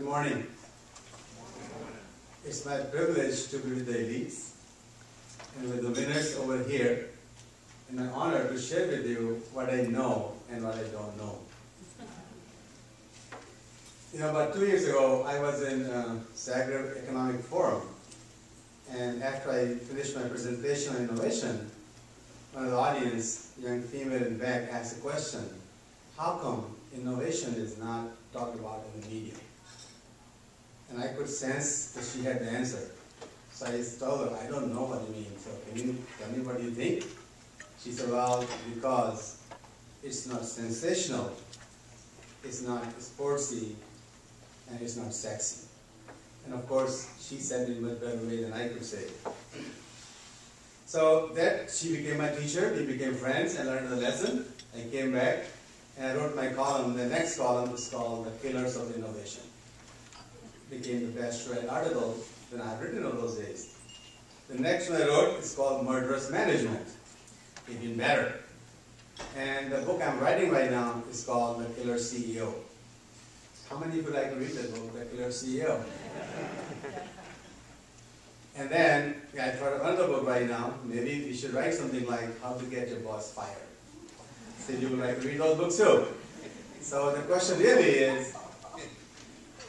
morning. It's my privilege to be with the elites and with the winners over here, and my honor to share with you what I know and what I don't know. About 2 years ago, I was in Zagreb Economic Forum, and after I finished my presentation on innovation, one of the audience, young female in back, asked a question: how come innovation is not talked about in the media? And I could sense that she had the answer. So I told her, I don't know what you mean, so can you tell me what you think? She said, well, because it's not sensational, it's not sportsy, and it's not sexy. And of course, she said it in a much better way than I could say. So that she became my teacher, we became friends, and learned the lesson. I came back, and I wrote my column. The next column was called The Killers of Innovation. It became the best read article that I've written in those days. The next one I wrote is called Murderous Management, even better. And the book I'm writing right now is called The Killer CEO. How many of you like to read that book, The Killer CEO? And then I thought of another book right now. Maybe we should write something like How to Get Your Boss Fired. So you would like to read those books too. So the question really is,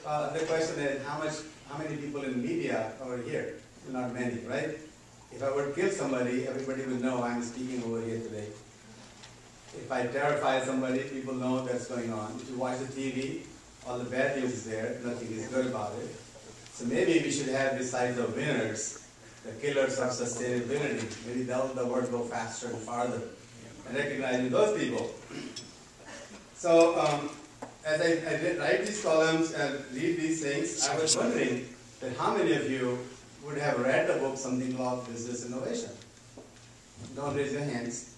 how many people in media over here? Not many, right? If I were to kill somebody, everybody will know I'm speaking over here today. If I terrify somebody, people know that's going on. If you watch the TV, all the bad news is there, nothing is good about it. So maybe we should have besides the winners, the killers of sustainability. Maybe the word go faster and farther. And recognizing those people. So as I did write these columns and read these things, I was wondering that how many of you would have read the book something called Business Innovation? Don't raise your hands.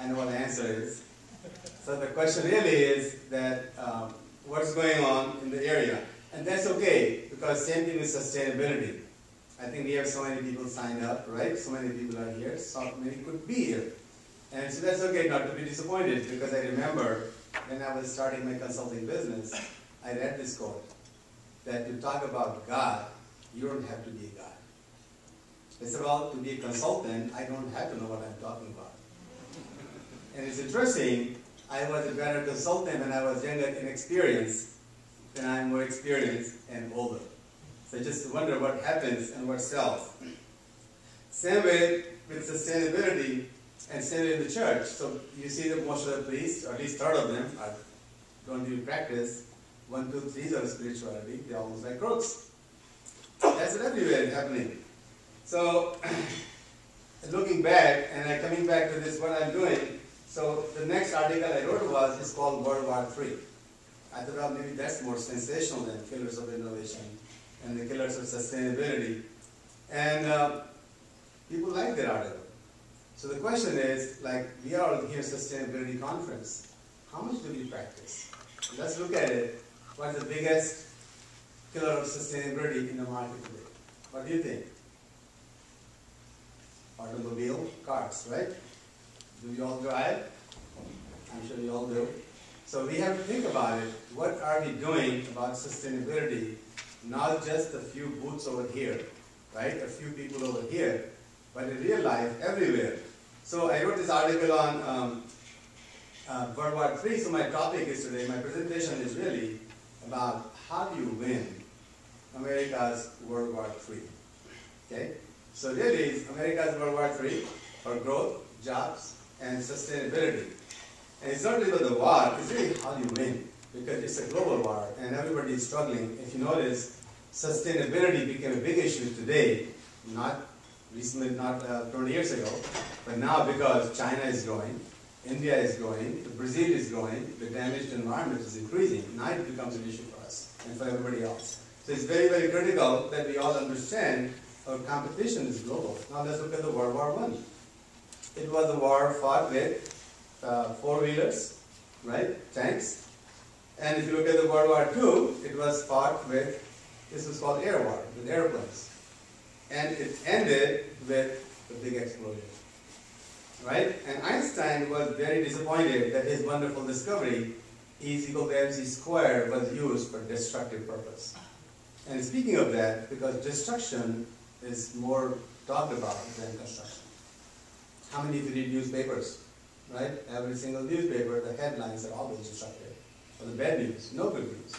I know what the answer is. So the question really is that what's going on in the area? And that's okay, because same thing with sustainability. I think we have so many people signed up, right? So many people are here, so many could be here. And so that's okay not to be disappointed, because I remember when I was starting my consulting business, I read this quote, that to talk about God, you don't have to be a God. It's about to be a consultant, I don't have to know what I'm talking about. And it's interesting, I was a better consultant when I was younger in experience than I'm more experienced and older. So just wonder what happens and what sells. Same way with sustainability and same way in the church. So you see that most of the priests, or at least third of them, don't even practice 1, 2, 3 of spirituality. They're almost like crooks. That's everywhere happening. So looking back and coming back to this, what I'm doing. So the next article I wrote is called World War III. I thought, well, maybe that's more sensational than Killers of Innovation and the Killers of Sustainability. And people like that article. So the question is, like, we are all here at Sustainability Conference. How much do we practice? Let's look at it. What's the biggest killer of sustainability in the market today? What do you think? Automobile, cars, right? Do we all drive? I'm sure you all do. So we have to think about it. What are we doing about sustainability? Not just a few booths over here, right? A few people over here, but in real life, everywhere. So I wrote this article on World War III. So my topic is today, my presentation is really about how do you win America's World War III. Okay? So really, America's World War III for growth, jobs, and sustainability. And it's not really about the war, it's really how you win. Because it's a global war and everybody is struggling. If you notice, sustainability became a big issue today, not recently, not 20 years ago, but now because China is growing, India is growing, Brazil is growing, the damaged environment is increasing. Now it becomes an issue for us and for everybody else. So it's very, very critical that we all understand our competition is global. Now let's look at the World War I. It was a war fought with four-wheelers, right, tanks. And if you look at the World War II, it was fought with, this was called air war, with airplanes. And it ended with the big explosion, right? And Einstein was very disappointed that his wonderful discovery is equal to mc squared was used for destructive purpose. And speaking of that, because destruction is more talked about than construction. How many of you read newspapers? Right? Every single newspaper, the headlines are always destructive. For the bad news, no good news.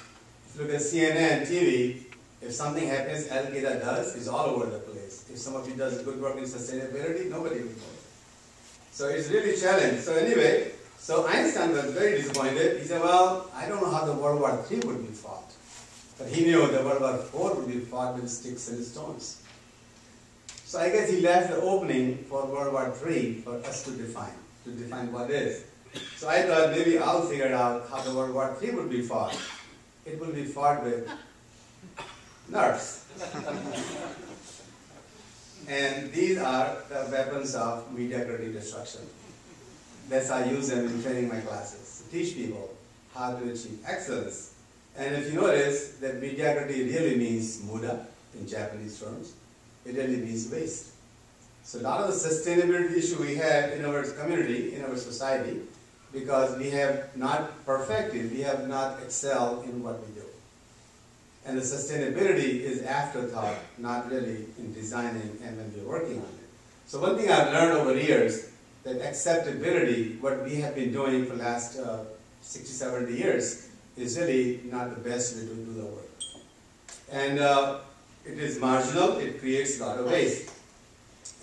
If you look at CNN, TV, if something happens, Al-Qaeda does, it's all over the place. If somebody does good work in sustainability, nobody will know. So it's really a challenge. So anyway, so Einstein was very disappointed. He said, well, I don't know how the World War III would be fought. But he knew that World War IV would be fought with sticks and stones. So I guess he left the opening for World War III for us to define what is. So I thought maybe I'll figure out how the World War III would be fought. It will be fought with nerves. And these are the weapons of mediocrity destruction. That's how I use them in training my classes, to teach people how to achieve excellence. And if you notice that mediocrity really means muda in Japanese terms, it really means waste. So a lot of the sustainability issue we have in our community, in our society, because we have not perfected, we have not excelled in what we do. And the sustainability is afterthought, not really in designing and when we're working on it. So one thing I've learned over the years, that acceptability, what we have been doing for the last 60, 70 years, is really not the best way to do the work. And it is marginal, it creates a lot of waste.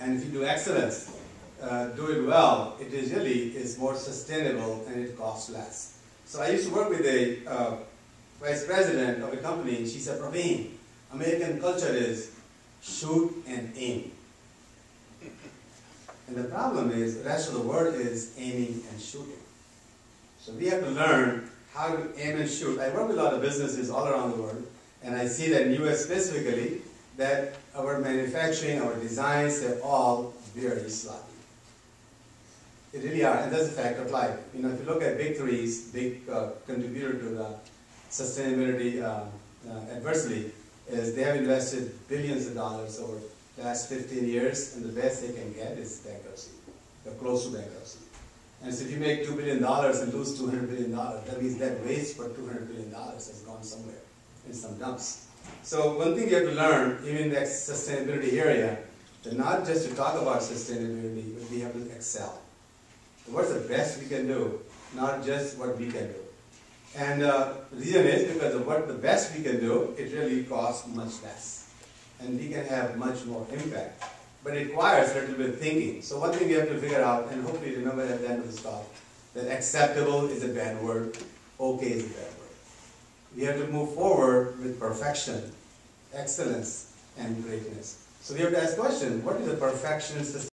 And if you do excellence, do it well, it is really is more sustainable and it costs less. So I used to work with a vice president of a company, and she said, Praveen, American culture is shoot and aim. And the problem is, the rest of the world is aiming and shooting. So we have to learn how to aim and shoot. I work with a lot of businesses all around the world, and I see that in the US specifically, that our manufacturing, our designs, they're all very sloppy. They really are, and that's a fact of life. You know, if you look at big threes, big contributor to the sustainability adversely, is they have invested billions of dollars over the last 15 years, and the best they can get is bankruptcy. They're close to bankruptcy. And so if you make $2 billion and lose $200 billion, that means that waste for $200 billion has gone somewhere in some dumps. So one thing you have to learn, even in the sustainability area, that not just to talk about sustainability, but we have to excel. What's the best we can do, not just what we can do. And the reason is because of what the best we can do, it really costs much less. And we can have much more impact. But it requires a little bit of thinking. So one thing you have to figure out, and hopefully remember at the end of this talk, that acceptable is a bad word, okay is a bad word. We have to move forward with perfection, excellence, and greatness. So we have to ask the question, what is the perfection